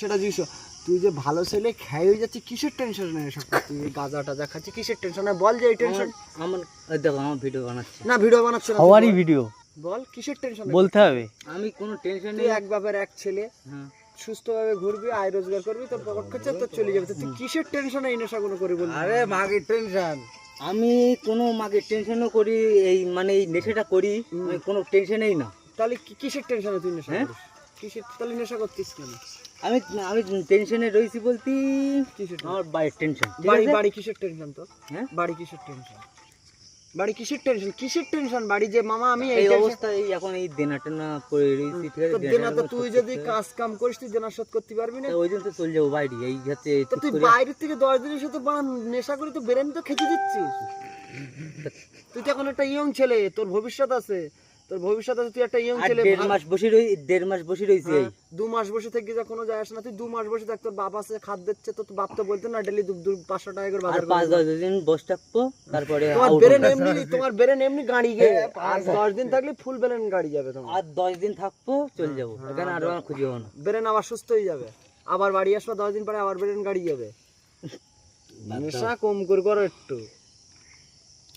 সেটা জিনিস। তুই যে ভালো ছেলে খেয়ে হয়ে যাচ্ছে, কিসের টেনশন নেই সব? তুই গাঁজা টাজা খাচ্ছি, কিসের টেনশন? বল যে এই টেনশন। আমার দেখো আমার ভিডিও বানাচ্ছি না ভিডিও বানাচ্ছে না, সবারই ভিডিও বল কিসের টেনশন বলতে হবে। আমি কোনো টেনশন তুই নেই। এক বাপের এক ছেলে, হ্যাঁ সুস্থভাবে ঘুরবি, আয় রোজগার করবি, তোর পকেট খরচা তোর চলে যাবে। তো তুই কিসের টেনশন এই নেশাগুলো করি বল? আরে মাগের টেনশন, আমি কোনো মাকে টেনশনও করি, এই মানে এই নেশাটা করি, আমি কোনো টেনশনেই না। তাহলে কিসের টেনশনে তুই নেশা হ্যাঁ? করিস? কিসের তাহলে নেশা করতিস কেন? আমি আমি টেনশনে রয়েছি বলতে কিসের আমার বাড়ির টেনশন। বাড়ি বাড়ি কিসের টেনশন তো? হ্যাঁ বাড়ি কিসের টেনশন? বাড়ি কিসের টেনশন? কিসের টেনশন বাড়ি যে মামা আমি এই এই tension- অবস্থা, এই এখন এই দেনা টেনা পড়ে রয়েছি, ঠিক আছে? তো দেনা তো তুই যদি কাজ কাম করিস তুই দেনা শোধ করতে পারবি না। ওই জন্য তো চলে যাবো বাইরে, এই হচ্ছে তো তুই বাইরের থেকে 10 দিনের সাথে নেশা করে তো বেরেন তো খেতে দিচ্ছিস। তুই তো এখন একটা ইয়ং ছেলে, তোর ভবিষ্যৎ আছে, তোর ভবিষ্যৎ আছে, তুই একটা ইয়ং ছেলে। 1.5 মাস বসে রই, 1.5 মাস বসে রয়েছি। এই 2 মাস বসে থেকে যা কোনো যায় আসে না। তুই 2 মাস বসে থাক, তোর বাপ আছে খাদ দিচ্ছে, তো তোর বাপ তো বলতো না ডেলি 500 টাকা করে আর বাজার 5-10 দিন বসে থাকবো, তারপরে তোমার বেরেন এমনি গাড়ি গে আর 10 দিন থাকলে ফুল বেরেন গাড়ি যাবে তোমার। আর 10 দিন থাকবো, চলে যাবো, এখানে আর আমার খুঁজে পাবো না। বেরেন আবার সুস্থ হয়ে যাবে, আবার বাড়ি আসবা 10 দিন পরে আবার বেরেন গাড়ি যাবে। নেশা কম করে করো একটু।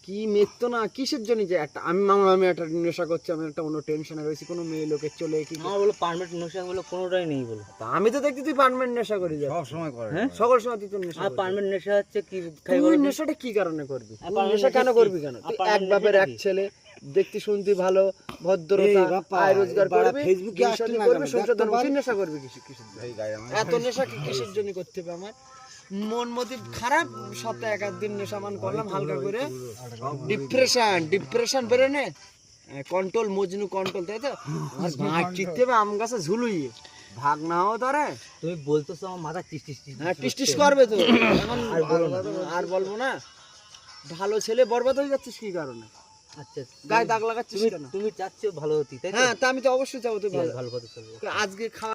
কি মৃত্যু না কিসের জন্য যে একটা আমি একটা নেশা করছি, আমি একটা অন্য টেনশনে রয়েছি, কোনো মেয়ে লোকের চলে কি? আমার বলো পারমিট নেশা বলো কোনোটাই নেই বলো। তা আমি তো দেখছি তুই পার্মানেন্ট নেশা করি যা সব সময় করে হ্যাঁ সকল সময় তুই তো নেশা আর করিস। পারমিট নেশা হচ্ছে কি খাই তুই বলো তো? নেশাটা কি কারণে করবি? আর তুই permanent নেশা কেন নেশা কি? করবি কেন? আর তুই permanent এক বাপের নেশা এক কি? ছেলে, দেখতে শুনতে ভালো, ভদ্রতা, আয় রোজগার করবি, ফেসবুকে বিয়ে আসতে শাদী না করবি, কেন? সংসার দেখতে ধরবি। তুই পারি। নেশা করবি কিসের জন্য? এত নেশা কিসের জন্য করতে হবে? আমার মন মতি খারাপ, সপ্তাহে এক দিন নেশা মান করলাম হালকা করে, ডিপ্রেশন বেড়ে নে, কন্ট্রোল মজনু কন্ট্রোল, তাই তো? আর গাঁট চিত্তে হবে আম গাছে ঝুলুই ভাগ না হও ধরে। তুমি বলতেছো আমার মাথা টিস টিস টিস হ্যাঁ টিস করবে তো এখন। আর বলবো না, ভালো ছেলে বরবাদ হয়ে যাচ্ছিস কি কারণে? আচ্ছা গায়ে দাগ লাগাচ্ছিস তুমি কেন? তুমি চাচ্ছো ভালো হতি, তাই তো? হ্যাঁ তা আমি তো অবশ্যই চাবো তুই ভালো। ভালো কথা চলবে। আজকে খাওয়া